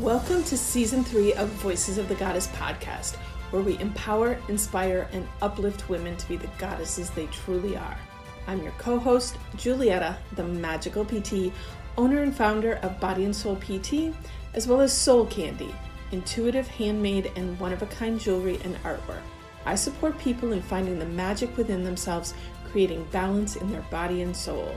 Welcome to Season 3 of Voices of the Goddess podcast, where we empower, inspire, and uplift women to be the goddesses they truly are. I'm your co-host, Julietta, the magical PT, owner and founder of Body and Soul PT, as well as Soul Candy, intuitive, handmade, and one-of-a-kind jewelry and artwork. I support people in finding the magic within themselves, creating balance in their body and soul.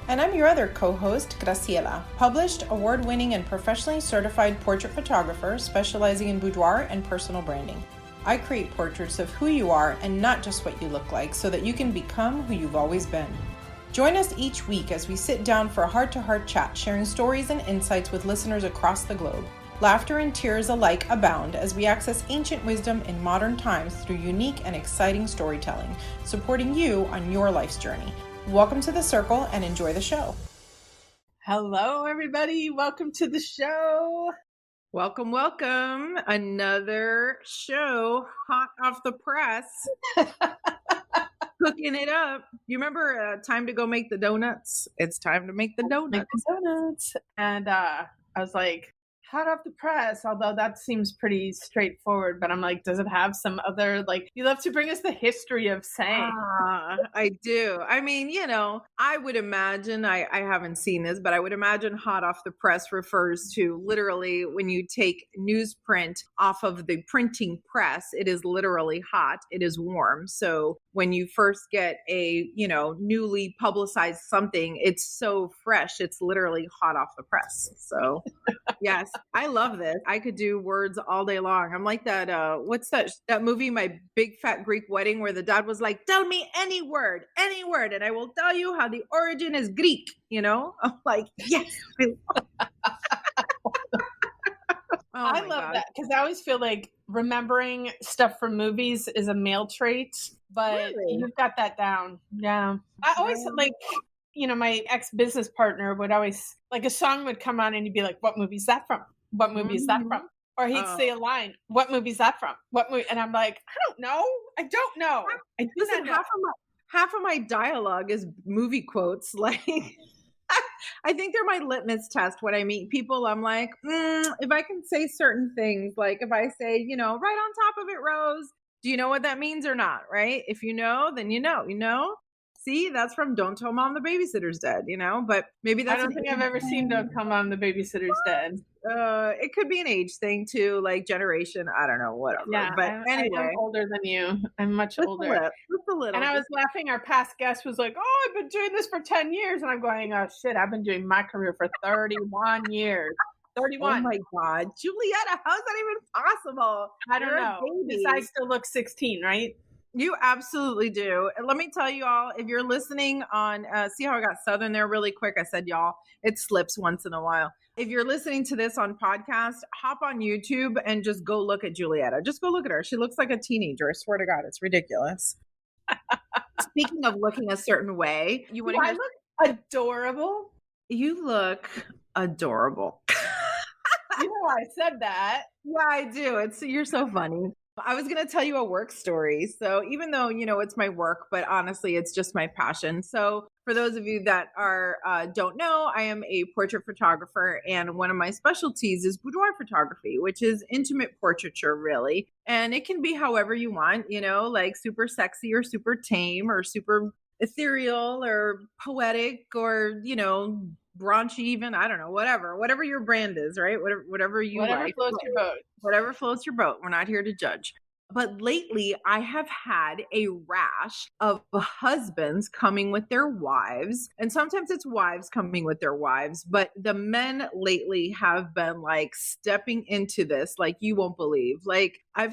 And I'm your other co-host, Graciela, published, award-winning, and professionally certified portrait photographer specializing in boudoir and personal branding. I create portraits of who you are and not just what you look like so that you can become who you've always been. Join us each week as we sit down for a heart-to-heart chat, sharing stories and insights with listeners across the globe. Laughter and tears alike abound as we access ancient wisdom in modern times through unique and exciting storytelling, supporting you on your life's journey. Welcome to the circle and enjoy the show. Hello, everybody. Welcome to the show. Welcome, welcome. Another show hot off the press. Cooking it up. You remember time to go make the donuts? It's time to make the donuts. And I was like, hot off the press, although that seems pretty straightforward, but I'm like, does it have some other, like, you love to bring us the history of saying. I do. I mean, I would imagine, I haven't seen this, but I would imagine hot off the press refers to literally when you take newsprint off of the printing press, it is literally hot, it is warm. So when you first get a, newly publicized something, it's so fresh, it's literally hot off the press. So yes, I love this. I could do words all day long. I'm like that, what's that movie, My Big Fat Greek Wedding, where the dad was like, tell me any word, and I will tell you how the origin is Greek, I'm like, yes. I love that because I always feel like remembering stuff from movies is a male trait, but You've got that down. Yeah. I always my ex-business partner would always, like, a song would come on and he'd be like, what movie is that from? What movie is that from? Or he'd say a line, what movie is that from? What movie? And I'm like, I don't know. Listen, half of my dialogue is movie quotes. Like, I think they're my litmus test when I meet people. I'm like, if I can say certain things, like if I say, right on top of it, Rose, do you know what that means or not? Right? If you know, then you know. See, that's from Don't Tell Mom the Babysitter's Dead, but maybe that's. I don't think I've ever seen Don't Tell Mom the Babysitter's Dead. It could be an age thing too, like generation. I don't know, whatever. Yeah, but anyway, I'm older than you. I'm much older. Just a little. And I was laughing. Our past guest was like, "Oh, I've been doing this for 10 years," and I'm going, "Oh shit, I've been doing my career for 31 years." 31. Oh my God, Julietta, how's that even possible? I don't know. Because I still look 16, right? You absolutely do. And let me tell you all, if you're listening on, see how I got Southern there really quick? I said, y'all, it slips once in a while. If you're listening to this on podcast, hop on YouTube and just go look at Julietta. Just go look at her. She looks like a teenager. I swear to God, it's ridiculous. Speaking of looking a certain way, I look adorable. You look adorable. You know why I said that. Yeah, I do. You're so funny. I was going to tell you a work story. So even though, it's my work, but honestly, it's just my passion. So for those of you that don't know, I am a portrait photographer, and one of my specialties is boudoir photography, which is intimate portraiture, really. And it can be however you want, like super sexy or super tame or super ethereal or poetic or, raunchy even, I don't know, whatever your brand is, right? Whatever you like. Whatever floats your boat. Whatever floats your boat. We're not here to judge. But lately I have had a rash of husbands coming with their wives, and sometimes it's wives coming with their wives, but the men lately have been like stepping into this like you won't believe. Like I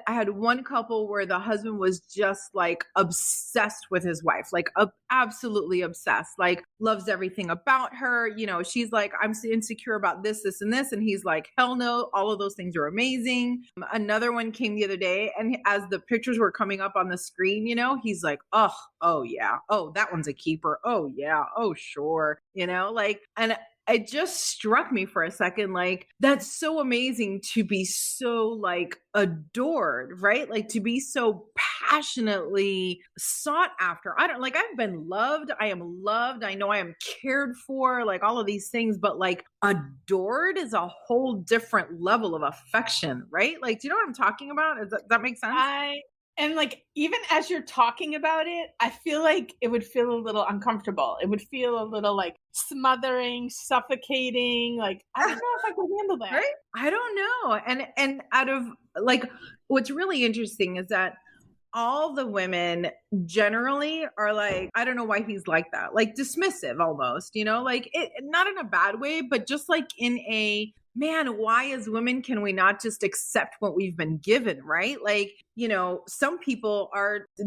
had one couple where the husband was just like obsessed with his wife, like absolutely obsessed, like loves everything about her. She's like, I'm insecure about this, and this. And he's like, hell no, all of those things are amazing. Another one came the other day, and as the pictures were coming up on the screen, he's like, oh yeah. Oh, that one's a keeper. Oh yeah. Oh, sure. And it just struck me for a second, like, that's so amazing to be so like adored, right? Like to be so passionately sought after. I don't like, I've been loved. I am loved. I know I am cared for, like all of these things, but like adored is a whole different level of affection, right? Like, do you know what I'm talking about? Does that make sense? And like, even as you're talking about it, I feel like it would feel a little uncomfortable. It would feel a little like smothering, suffocating. Like, I don't know if I could handle that. Right? I don't know. And out of like, what's really interesting is that all the women generally are like, I don't know why he's like that, like dismissive almost, you know, like it, not in a bad way, but just like in a, man, why as women can we not just accept what we've been given, right? Like, you know, some people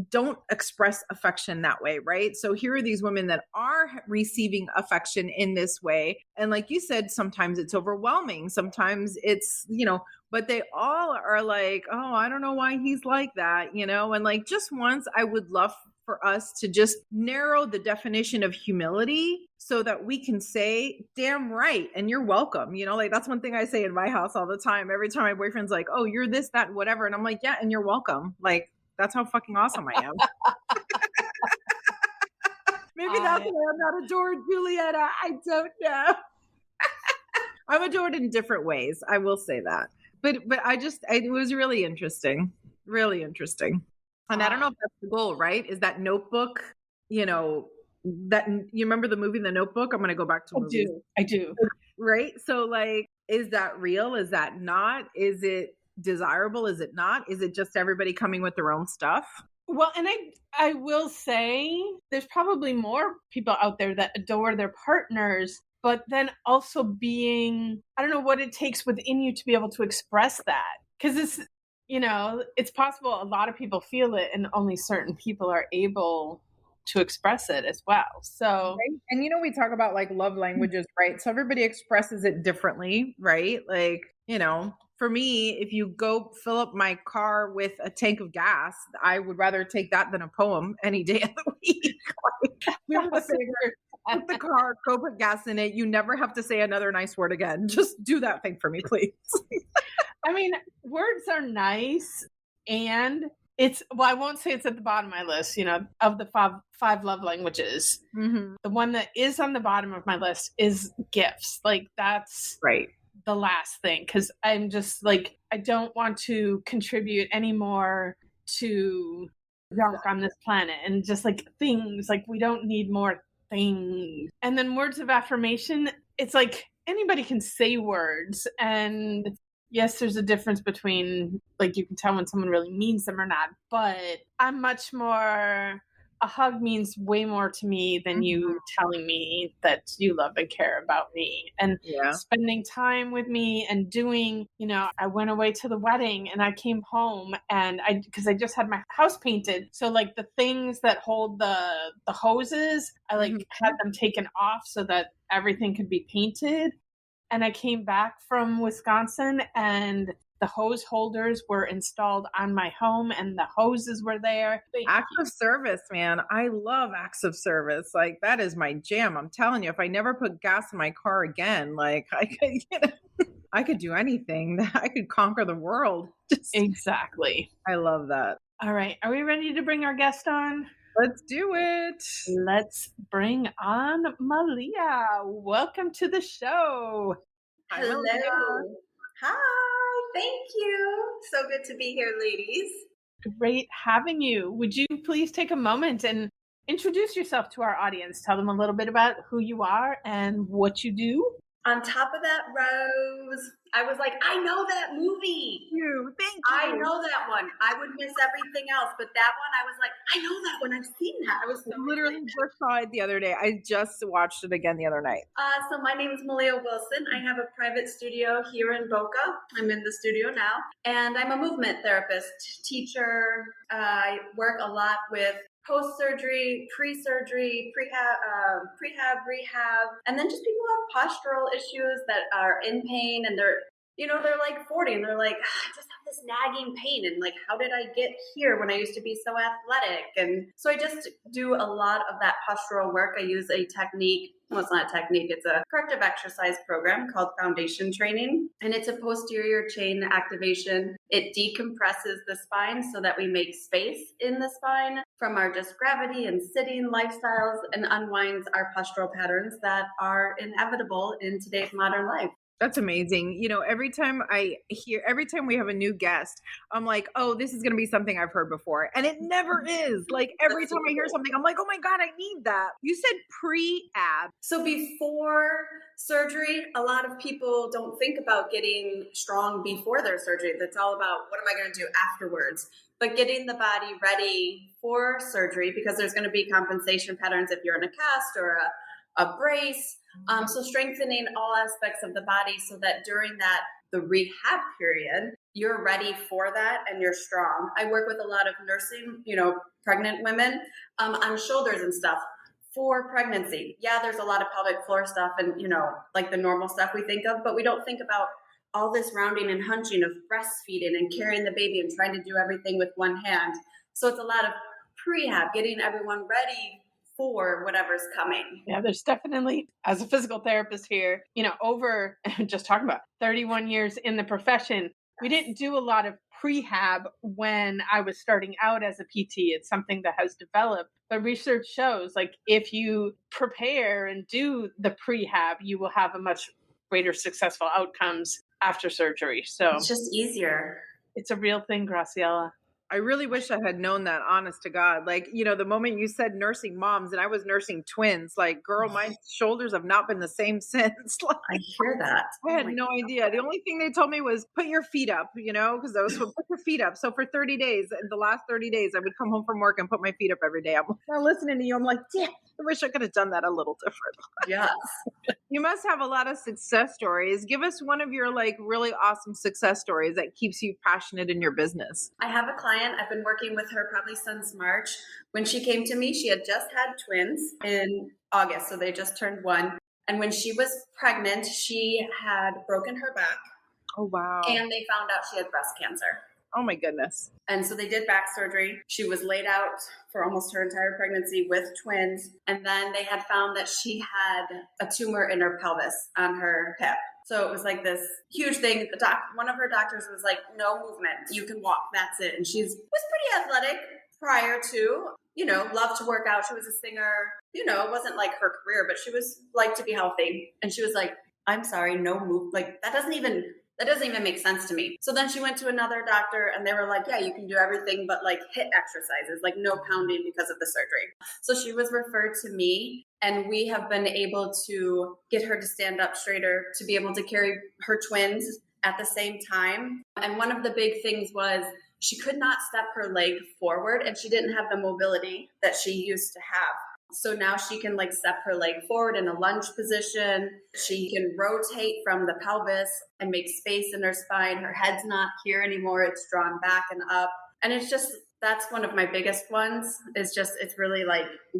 don't express affection that way, right? So here are these women that are receiving affection in this way. And like you said, sometimes it's overwhelming. Sometimes it's, you know, but they all are like, oh, I don't know why he's like that, you know? And like, just once I would love for us to just narrow the definition of humility so that we can say, damn right, and you're welcome. You know, like that's one thing I say in my house all the time. Every time my boyfriend's like, oh, you're this, that, whatever. And I'm like, yeah, and you're welcome. Like, that's how fucking awesome I am. Maybe that's why I'm not adored, Julietta. I don't know. I'm adored in different ways. I will say that. But it was really interesting. Really interesting. And I don't know if that's the goal, right? Is that Notebook, you know, that you remember the movie The Notebook? I'm going to go back to movies. I do. Right? So like, is that real? Is that not? Is it desirable? Is it not? Is it just everybody coming with their own stuff? Well, and I will say there's probably more people out there that adore their partners, but then also being, I don't know what it takes within you to be able to express that. Because it's, you know, it's possible a lot of people feel it and only certain people are able to express it as well. So, right? And you know, we talk about like love languages, right? So everybody expresses it differently, right? Like, you know, for me, if you go fill up my car with a tank of gas, I would rather take that than a poem any day of the week. Like, we were the figure, put the car, go put gas in it. You never have to say another nice word again. Just do that thing for me, please. I mean, words are nice, and it's, well, I won't say it's at the bottom of my list, you know, of the five love languages. Mm-hmm. The one that is on the bottom of my list is gifts. Like, that's right. The last thing, because I'm just like, I don't want to contribute anymore to junk on this planet, and just like things, like we don't need more things. And then words of affirmation, it's like anybody can say words, and yes, there's a difference between, like, you can tell when someone really means them or not, but I'm much more, a hug means way more to me than you telling me that you love and care about me, and spending time with me, and doing, you know, I went away to the wedding and I came home, and because I just had my house painted. So like the things that hold the hoses, I like had them taken off so that everything could be painted. And I came back from Wisconsin and the hose holders were installed on my home and the hoses were there. Acts of service, man. I love acts of service. Like, that is my jam. I'm telling you, if I never put gas in my car again, like I could, you know, I could do anything. I could conquer the world. Exactly. I love that. All right. Are we ready to bring our guest on? Let's do it. Let's bring on Maleah. Welcome to the show. Hello. Hi. Thank you. So good to be here, ladies. Great having you. Would you please take a moment and introduce yourself to our audience? Tell them a little bit about who you are and what you do. On top of that, Rose, I was like, I know that movie. Thank you. I know that one. I would miss everything else, but that one, I was like, I know that one. I've seen that. I was so literally just saw it the other day. I just watched it again the other night. So my name is Maleah Wilson. I have a private studio here in Boca. I'm in the studio now, and I'm a movement therapist, teacher. I work a lot with post-surgery, pre-surgery, prehab, rehab, and then just people who have postural issues that are in pain, and they're like 40 and they're like, I just have this nagging pain, and like, how did I get here when I used to be so athletic? And so I just do a lot of that postural work. I use a technique well, it's not a technique, it's a corrective exercise program called Foundation Training. And it's a posterior chain activation. It decompresses the spine so that we make space in the spine from our just gravity and sitting lifestyles, and unwinds our postural patterns that are inevitable in today's modern life. That's amazing. Every time we have a new guest, I'm like, oh, this is going to be something I've heard before. And it never is. Like every time I hear something, I'm like, oh my God, I need that. You said prehab. So before surgery, a lot of people don't think about getting strong before their surgery. That's all about what am I going to do afterwards? But getting the body ready for surgery, because there's going to be compensation patterns if you're in a cast or a brace. So strengthening all aspects of the body so that during the rehab period, you're ready for that and you're strong. I work with a lot of nursing, pregnant women on shoulders and stuff for pregnancy. Yeah, there's a lot of pelvic floor stuff and, like the normal stuff we think of, but we don't think about all this rounding and hunching of breastfeeding and carrying the baby and trying to do everything with one hand. So it's a lot of prehab, getting everyone ready for whatever's coming. Yeah, there's definitely, as a physical therapist here, over just talking about 31 years in the profession, we didn't do a lot of prehab when I was starting out as a PT. It's something that has developed, but research shows like if you prepare and do the prehab, you will have a much greater successful outcomes after surgery. So it's just easier. It's a real thing, Graciela. I really wish I had known that, honest to God. Like, the moment you said nursing moms and I was nursing twins, like, girl, my shoulders have not been the same since. Like, I hear that. I had no idea. The only thing they told me was put your feet up, because I was put your feet up. So for 30 days, the last 30 days, I would come home from work and put my feet up every day. I'm listening to you. I'm like, yeah, I wish I could have done that a little different. Yes. You must have a lot of success stories. Give us one of your really awesome success stories that keeps you passionate in your business. I have a client. I've been working with her probably since March. When she came to me, she had just had twins in August. So they just turned 1. And when she was pregnant, she had broken her back. Oh, wow. And they found out she had breast cancer. Oh my goodness. And so they did back surgery. She was laid out for almost her entire pregnancy with twins. And then they had found that she had a tumor in her pelvis on her hip. So it was like this huge thing. One of her doctors was like, no movement. You can walk. That's it. And she was pretty athletic prior to, loved to work out. She was a singer. It wasn't like her career, but she was like to be healthy. And she was like, I'm sorry, no move. Like that doesn't even make sense to me. So then she went to another doctor and they were like, yeah, you can do everything but like HIIT exercises, like no pounding because of the surgery. So she was referred to me and we have been able to get her to stand up straighter, to be able to carry her twins at the same time. And one of the big things was she could not step her leg forward and she didn't have the mobility that she used to have. So now she can step her leg forward in a lunge position. She can rotate from the pelvis and make space in her spine. Her head's not here anymore. It's drawn back and up. And that's one of my biggest ones. It's really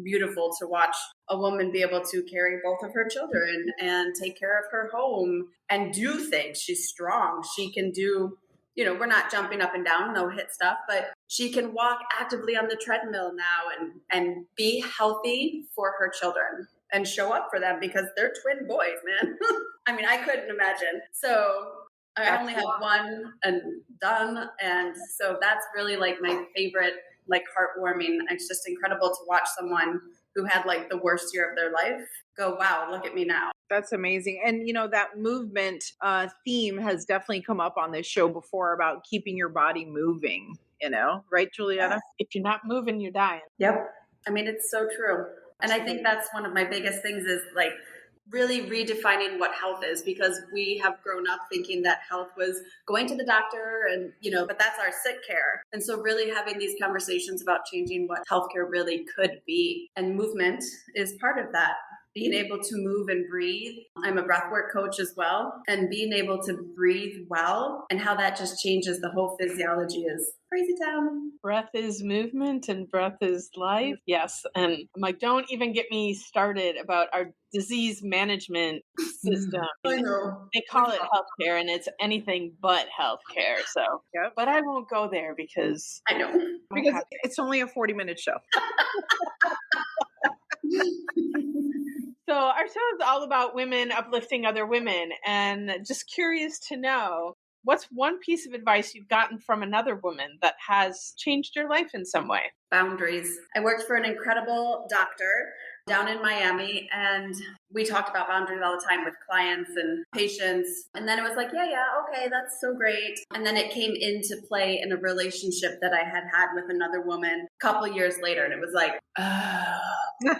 beautiful to watch a woman be able to carry both of her children and take care of her home and do things. She's strong. She can do, we're not jumping up and down, no HIIT stuff, but she can walk actively on the treadmill now and be healthy for her children and show up for them because they're twin boys, man. I mean, I couldn't imagine. So I only have one and done. And so that's really my favorite, heartwarming. It's just incredible to watch someone who had the worst year of their life go, wow, look at me now. That's amazing. And, that movement theme has definitely come up on this show before about keeping your body moving, right, Julietta? If you're not moving, you're dying. Yep. I mean, it's so true. And I think that's one of my biggest things is really redefining what health is, because we have grown up thinking that health was going to the doctor and, but that's our sick care. And so really having these conversations about changing what healthcare really could be, and movement is part of that. Being able to move and breathe. I'm a breathwork coach as well, and being able to breathe well and how that just changes the whole physiology is crazy town. Breath is movement and breath is life. Yes. And I'm don't even get me started about our disease management system. I know. They call it healthcare and it's anything but healthcare. So, Yep. But I won't go there because I know. Because it's only a 40-minute show. So our show is all about women uplifting other women, and just curious to know, what's one piece of advice you've gotten from another woman that has changed your life in some way? Boundaries. I worked for an incredible doctor down in Miami, and we talked about boundaries all the time with clients and patients. And then it was like, yeah, okay, that's so great. And then it came into play in a relationship that I had with another woman a couple years later. And it was like, oh,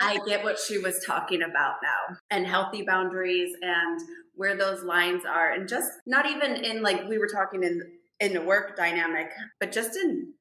I get what she was talking about now, and healthy boundaries and where those lines are. And just not even in, like, we were talking in the work dynamic, but just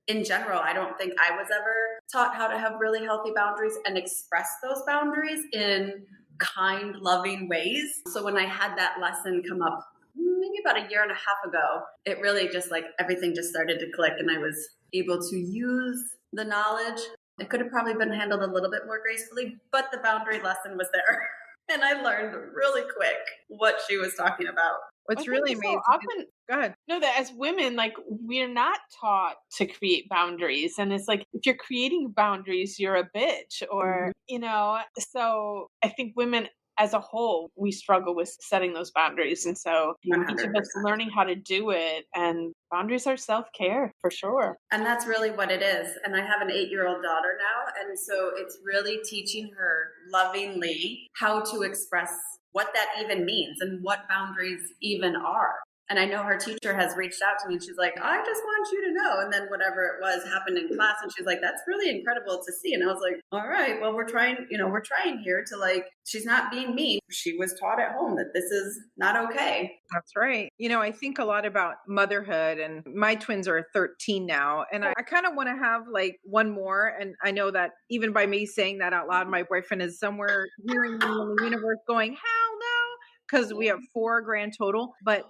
in general, I don't think I was ever taught how to have really healthy boundaries and express those boundaries in kind, loving ways. So when I had that lesson come up maybe about a year and a half ago, it really just, like, everything just started to click, and I was able to use the knowledge. It could have probably been handled a little bit more gracefully, but the boundary lesson was there. And I learned really quick what she was talking about. What's really amazing. So often, go ahead. know that as women, like, we're not taught to create boundaries. And it's like, if you're creating boundaries, you're a bitch, or, so I think women as a whole, we struggle with setting those boundaries. And so 100%. each of us learning how to do it, and boundaries are self-care for sure. And that's really what it is. And I have an 8-year-old daughter now. And so it's really teaching her lovingly how to express what that even means and what boundaries even are. And I know her teacher has reached out to me and she's like, I just want you to know. And then whatever it was happened in class. And she's like, that's really incredible to see. And I was like, all right, well, we're trying here to, like, she's not being mean. She was taught at home that this is not okay. That's right. I think a lot about motherhood, and my twins are 13 now. And I kind of want to have, like, one more. And I know that even by me saying that out loud, my boyfriend is somewhere hearing me in the universe going, hell no. Because we have 4 grand total. But,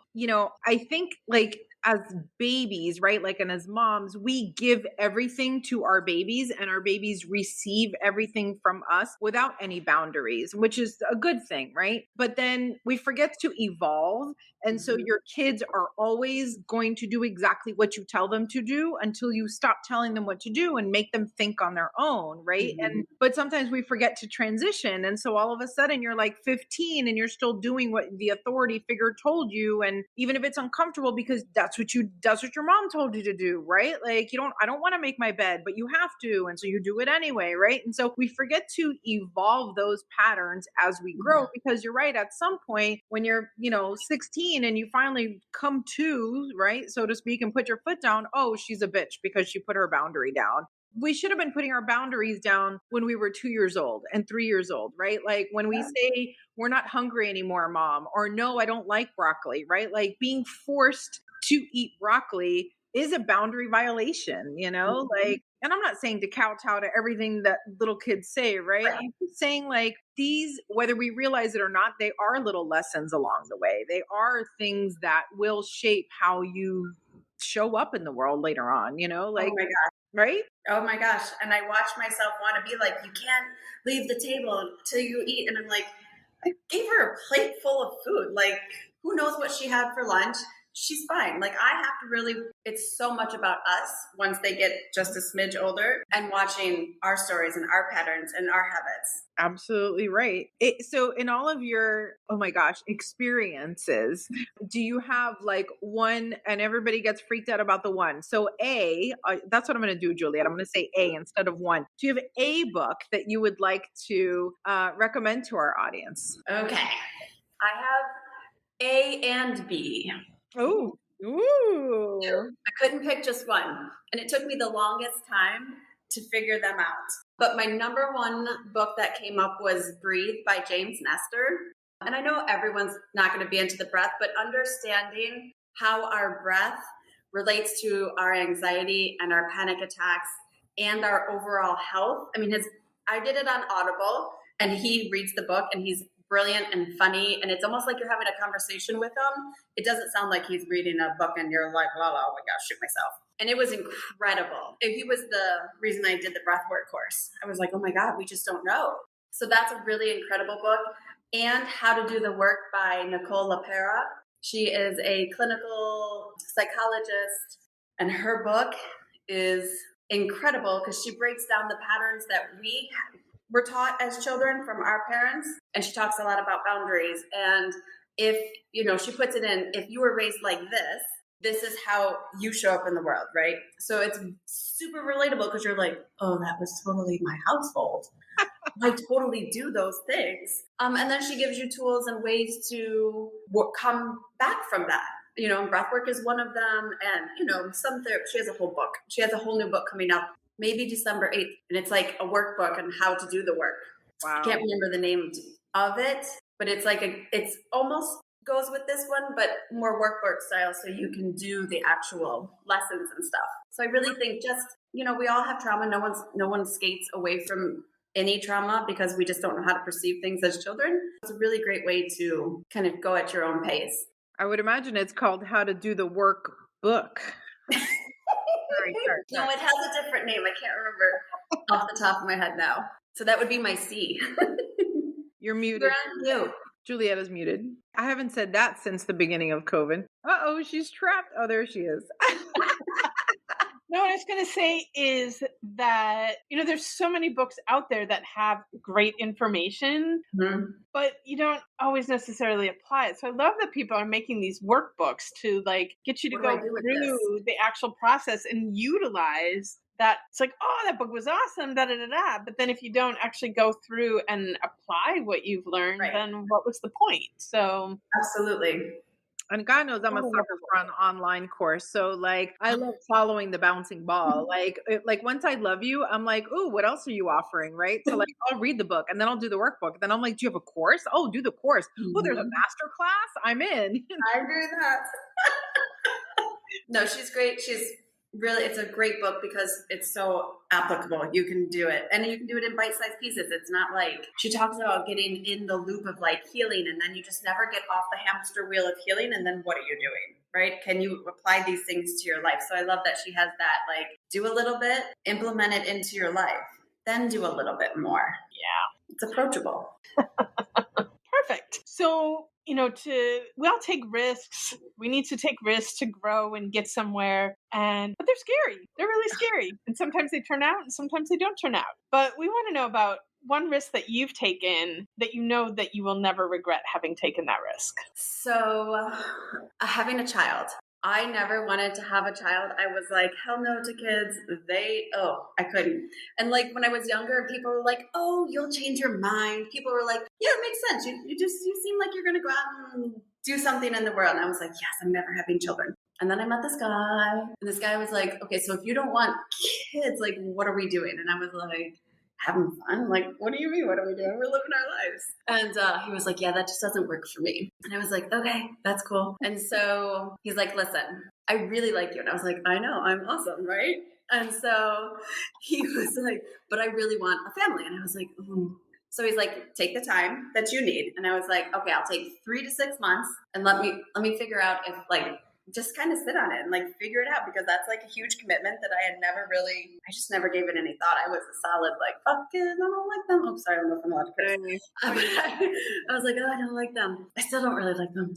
I think, like, as babies, right? Like, and as moms, we give everything to our babies, and our babies receive everything from us without any boundaries, which is a good thing, right? But then we forget to evolve. And so your kids are always going to do exactly what you tell them to do until you stop telling them what to do and make them think on their own, right? But sometimes we forget to transition. And so all of a sudden you're like 15 and you're still doing what the authority figure told you. And even if it's uncomfortable, because that's what your mom told you to do, right? Like, I don't want to make my bed, but you have to. And so you do it anyway, right? And so we forget to evolve those patterns as we grow, because you're right. At some point when you're, 16 and you finally come to, right, so to speak, and put your foot down, oh, she's a bitch because she put her boundary down. We should have been putting our boundaries down when we were 2 years old and 3 years old, right? Like, when we say we're not hungry anymore, mom, or no, I don't like broccoli, right? Like, being forced to eat broccoli is a boundary violation, like, and I'm not saying to kowtow to everything that little kids say, right? I'm just saying, like, these, whether we realize it or not, they are little lessons along the way. They are things that will shape how you show up in the world later on, like, oh my gosh. Right? Oh my gosh. And I watch myself want to be like, you can't leave the table till you eat. And I'm like, I gave her a plate full of food. Like, who knows what she had for lunch? She's fine. Like, I have to really, it's so much about us once they get just a smidge older, and watching our stories and our patterns and our habits. Absolutely right. So in all of your, oh my gosh, experiences, do you have, like, one, and everybody gets freaked out about the one. So that's what I'm going to do, Juliet. I'm going to say A instead of one. Do you have a book that you would like to recommend to our audience? Okay. I have A and B. Oh, ooh. I couldn't pick just one. And it took me the longest time to figure them out. But my number one book that came up was Breathe by James Nestor. And I know everyone's not going to be into the breath, but understanding how our breath relates to our anxiety and our panic attacks and our overall health. I mean, I did it on Audible, and he reads the book, and he's brilliant and funny, and it's almost like you're having a conversation with him. It doesn't sound like he's reading a book and you're like, oh my gosh, shoot myself. And it was incredible. He was the reason I did the Breathwork course. I was like, oh my God, we just don't know. So that's a really incredible book. And How to Do the Work by Nicole LaPera. She is a clinical psychologist, and her book is incredible because she breaks down the patterns that we're taught as children from our parents. And she talks a lot about boundaries. And if, she puts it in, if you were raised like this is how you show up in the world, right? So it's super relatable because you're like, oh, that was totally my household. I totally do those things. And then she gives you tools and ways to come back from that. Breathwork is one of them. And, she has a whole book. She has a whole new book coming up, maybe December 8th. And it's like a workbook on how to do the work. Wow. I can't remember the name of it, but it's like it's almost goes with this one, but more workbook style, so you can do the actual lessons and stuff. So I really think just, we all have trauma. No one skates away from any trauma because we just don't know how to perceive things as children. It's a really great way to kind of go at your own pace. I would imagine it's called How to Do the Work book. Sorry. No, it has a different name. I can't remember off the top of my head now. So that would be my C. You're muted. You're on mute. Julieta's muted. I haven't said that since the beginning of COVID. Uh-oh, she's trapped. Oh, there she is. No, what I was going to say is that, there's so many books out there that have great information, but you don't always necessarily apply it. So I love that people are making these workbooks to get you to go through the actual process and utilize that. It's like, oh, that book was awesome, da-da-da-da. But then if you don't actually go through and apply what you've learned, then what was the point? So absolutely. And God knows I'm a sucker for an online course. So I love following the bouncing ball. Once I love you, I'm like, ooh, what else are you offering? Right. So I'll read the book and then I'll do the workbook. Then I'm like, do you have a course? Oh, do the course. Oh, there's a master class. I'm in. I agree with that. No, she's great. It's a great book because it's so applicable. You can do it. And you can do it in bite-sized pieces. It's not she talks about getting in the loop of healing, and then you just never get off the hamster wheel of healing. And then what are you doing? Right? Can you apply these things to your life? So I love that she has that, do a little bit, implement it into your life, then do a little bit more. Yeah. It's approachable. Perfect. So, we all take risks. We need to take risks to grow and get somewhere. But they're scary. They're really scary. And sometimes they turn out and sometimes they don't turn out. But we want to know about one risk that you've taken that that you will never regret having taken that risk. So having a child. I never wanted to have a child. I was like, hell no to kids. I couldn't. And when I was younger, people were like, oh, you'll change your mind. People were like, yeah, it makes sense. You seem like you're going to go out and do something in the world. And I was like, yes, I'm never having children. And then I met this guy, and this guy was like, okay, so if you don't want kids, what are we doing? And I was like, having fun? What do you mean? What are we doing? We're living our lives. And he was like, yeah, that just doesn't work for me. And I was like, okay, that's cool. And so he's like, listen, I really like you. And I was like, I know, I'm awesome, right? And so he was like, but I really want a family. And I was like, ooh. So he's like, take the time that you need. And I was like, okay, I'll take 3 to 6 months and let me figure out if just kind of sit on it and figure it out, because that's a huge commitment that I just never gave it any thought. I was a solid fuck kids, I don't like them. Oh, sorry, I don't know if I'm allowed to curse. I was like, oh, I don't like them. I still don't really like them.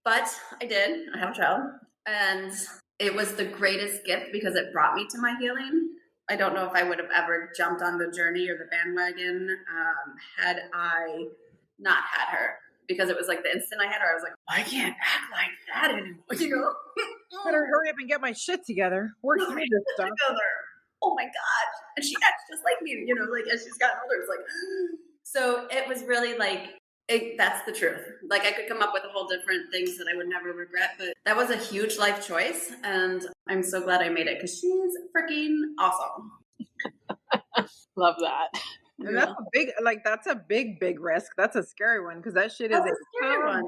But I did. I have a child. And it was the greatest gift because it brought me to my healing. I don't know if I would have ever jumped on the journey or the bandwagon had I not had her. Because it was the instant I had her, I was like, I can't act like that anymore, Better hurry up and get my shit together. Work through this stuff. Oh my God. And she acts just like me, as she's gotten older. It's so it was really that's the truth. I could come up with a whole different things that I would never regret, but that was a huge life choice. And I'm so glad I made it because she's freaking awesome. Love that. And that's a big risk. That's a scary one because that shit is a scary one.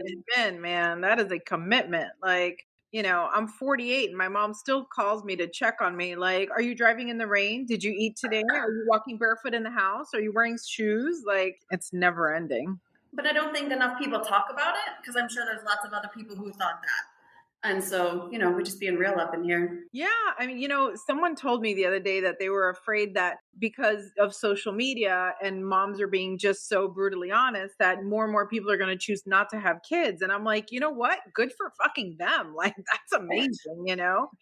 Man, that is a commitment. I'm 48 and my mom still calls me to check on me. Are you driving in the rain? Did you eat today? Are you walking barefoot in the house? Are you wearing shoes? It's never ending. But I don't think enough people talk about it because I'm sure there's lots of other people who thought that. And so, we're just being real up in here. Yeah. I mean, someone told me the other day that they were afraid that because of social media and moms are being just so brutally honest, that more and more people are going to choose not to have kids. And I'm like, you know what? Good for fucking them. Like, that's amazing,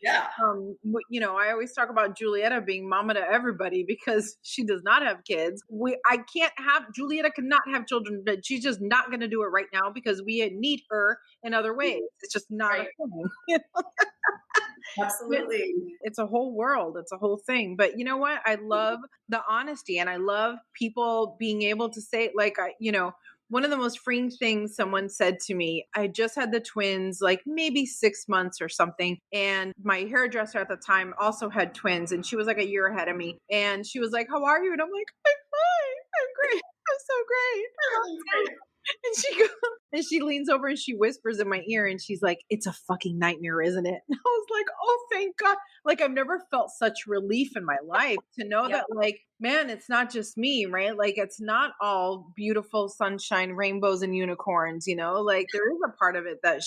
Yeah. I always talk about Julietta being mama to everybody because she does not have kids. Julietta cannot have children, but she's just not going to do it right now because we need her in other ways. It's just not a thing. Absolutely. It's a whole world. It's a whole thing. But you know what? I love the honesty, and I love people being able to say, like, one of the most freeing things someone said to me, I just had the twins like maybe 6 months or something. And my hairdresser at the time also had twins, and she was like a year ahead of me. And she was like, how are you? And I'm like, I'm fine. I'm great. I'm so great. And she leans over and she whispers in my ear and she's like, it's a fucking nightmare, isn't it? And I was like, oh, thank God. Like, I've never felt such relief in my life to know that, like, man, it's not just me, right? Like, it's not all beautiful sunshine, rainbows, and unicorns, like there is a part of it that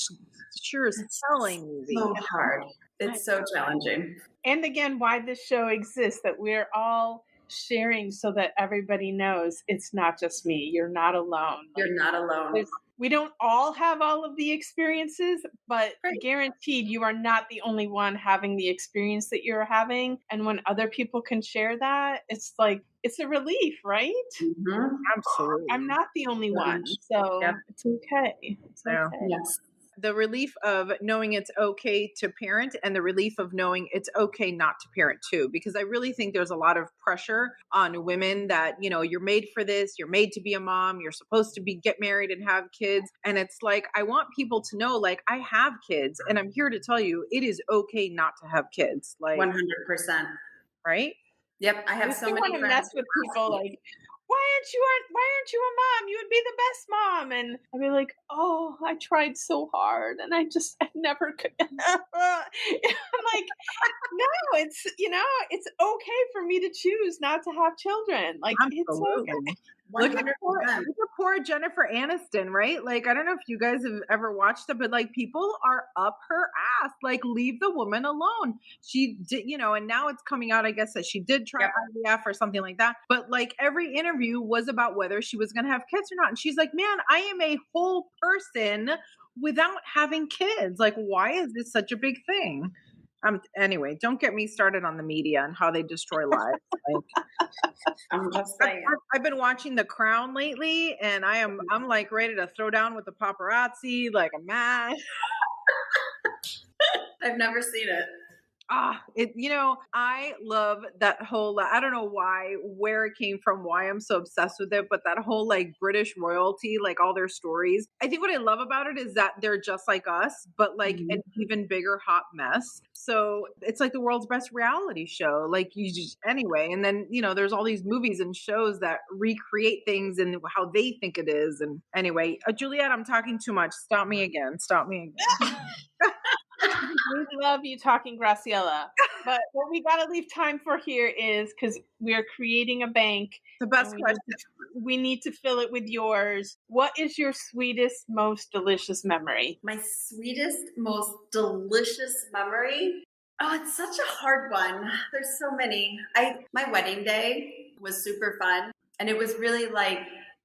sure is telling me. So hard. It's so challenging. And again, why this show exists, that we're all sharing so that everybody knows it's not just me. You're not alone. You're not alone. We don't all have all of the experiences, but guaranteed you are not the only one having the experience that you're having. And when other people can share that, it's like, it's a relief, right? Mm-hmm. Absolutely. I'm not the only one. So it's okay. It's okay. Yes. The relief of knowing it's okay to parent and the relief of knowing it's okay not to parent too, because I really think there's a lot of pressure on women that, you're made for this, you're made to be a mom, you're supposed to get married and have kids. And it's like, I want people to know, like, I have kids and I'm here to tell you it is okay not to have kids. Like 100%. Right? Yep. I have so many friends. Mess with people like, why aren't you a mom? You would be the best mom. And I'd be like, oh, I tried so hard and I never could. I'm like, no, it's okay for me to choose not to have children. Like, absolutely. It's okay. Look at poor Jennifer Aniston, right? Like, I don't know if you guys have ever watched it, but like, people are up her ass. Like, leave the woman alone. She did, and now it's coming out, I guess, that she did try IVF or something like that. But like, every interview was about whether she was going to have kids or not. And she's like, man, I am a whole person without having kids. Like, why is this such a big thing? Anyway, don't get me started on the media and how they destroy lives. I'm just saying. I've been watching The Crown lately, and I'm like ready to throw down with the paparazzi, like I'm mad. I've never seen it. I love that whole, I don't know where it came from, why I'm so obsessed with it, but that whole like British royalty, like all their stories. I think what I love about it is that they're just like us, but like an even bigger hot mess. So it's like the world's best reality show. Like anyway. And then, there's all these movies and shows that recreate things and how they think it is. And anyway, Juliette, I'm talking too much. Stop me again. We love you talking, Graciela. But what we got to leave time for here is, because we are creating a bank. The best question. We need to fill it with yours. What is your sweetest, most delicious memory? My sweetest, most delicious memory? Oh, it's such a hard one. There's so many. My wedding day was super fun. And it was really like,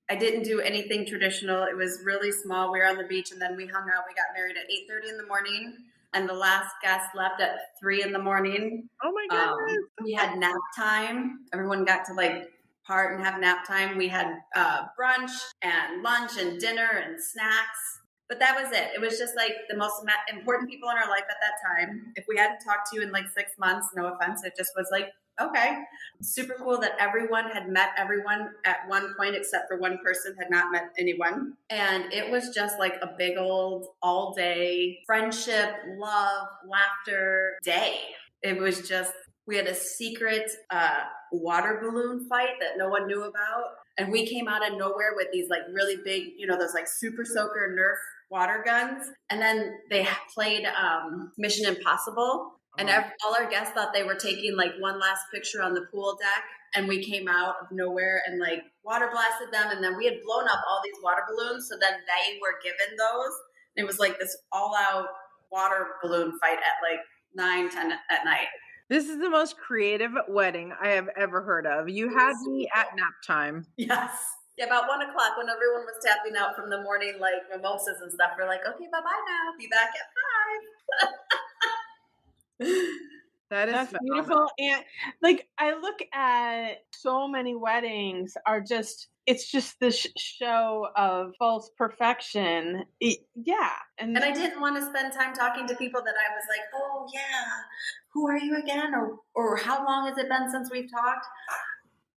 I didn't do anything traditional. It was really small. We were on the beach and then we hung out. We got married at 8:30 in the morning. And the last guest left at 3 in the morning. Oh my goodness. We had nap time. Everyone got to like part and have nap time. We had brunch and lunch and dinner and snacks. But that was it. It was just like the most important people in our life at that time. If we hadn't talked to you in like 6 months, no offense, it just was like, okay. Super cool that everyone had met everyone at one point, except for one person had not met anyone. And it was just like a big old all day friendship, love, laughter day. It was just, we had a secret water balloon fight that no one knew about. And we came out of nowhere with these like really big, those like Super Soaker Nerf water guns. And then they played Mission Impossible. And all our guests thought they were taking like one last picture on the pool deck. And we came out of nowhere and like water blasted them. And then we had blown up all these water balloons. So then they were given those. It was like this all out water balloon fight at like 9, 10 at night. This is the most creative wedding I have ever heard of. You had me at nap time. Yes. Yeah, about 1 o'clock when everyone was tapping out from the morning, like mimosas and stuff. We're like, okay, bye-bye now. Be back at 5. That's beautiful. And like, I look at so many weddings are just, it's just this show of false perfection. Yeah. And I didn't want to spend time talking to people that I was like, oh yeah, who are you again? Or how long has it been since we've talked?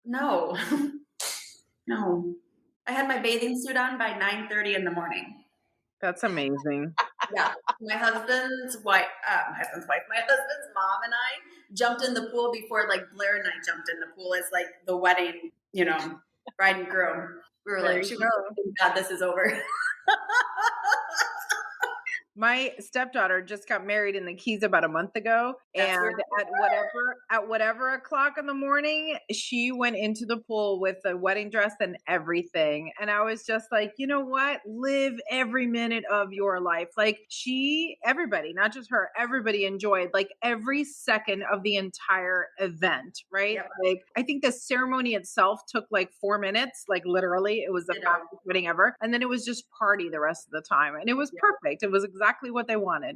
No. No. I had my bathing suit on by 9:30 in the morning. That's amazing. Yeah. My husband's mom and I jumped in the pool before like Blair and I jumped in the pool as like the wedding, bride and groom. We were like, God, this is over. My stepdaughter just got married in the Keys about a month ago, and at whatever o'clock in the morning, she went into the pool with a wedding dress and everything. And I was just like, you know what? Live every minute of your life. Like everybody, not just her, everybody enjoyed like every second of the entire event, right? Yep. Like I think the ceremony itself took like 4 minutes, like literally, it was the fastest wedding ever. And then it was just party the rest of the time. And it was perfect. It was exactly what they wanted,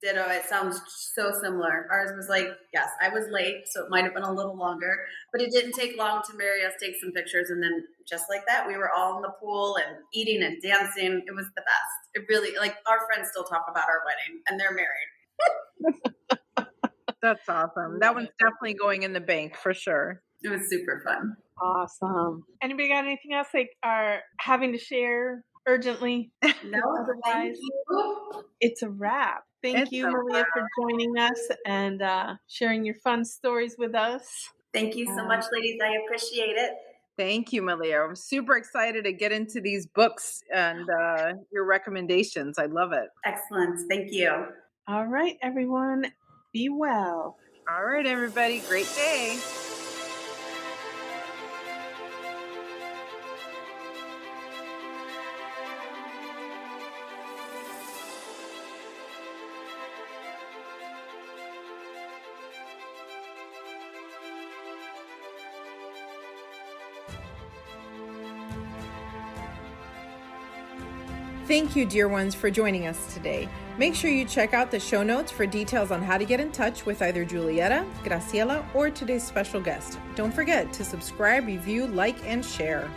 Ditto. It sounds so similar. Ours was like, yes, I was late, so it might have been a little longer, but it didn't take long to marry us, take some pictures, and then just like that, we were all in the pool and eating and dancing. It was the best. It really, like, our friends still talk about our wedding, and they're married. That's awesome. That one's definitely going in the bank for sure. It was super fun. Awesome. Anybody got anything else they are having to share urgently? No, otherwise, it's a wrap. Thank you, Maleah, for joining us and sharing your fun stories with us. Thank you so much, ladies. I appreciate it. Thank you, Maleah. I'm super excited to get into these books and your recommendations. I love it. Excellent. Thank you. All right, everyone. Be well. All right, everybody. Great day. Thank you, dear ones, for joining us today. Make sure you check out the show notes for details on how to get in touch with either Julieta, Graciela, or today's special guest. Don't forget to subscribe, review, like, and share.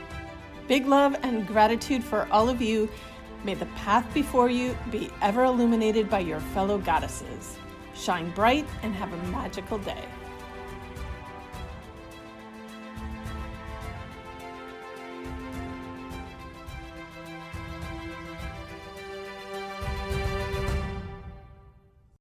Big love and gratitude for all of you. May the path before you be ever illuminated by your fellow goddesses. Shine bright and have a magical day.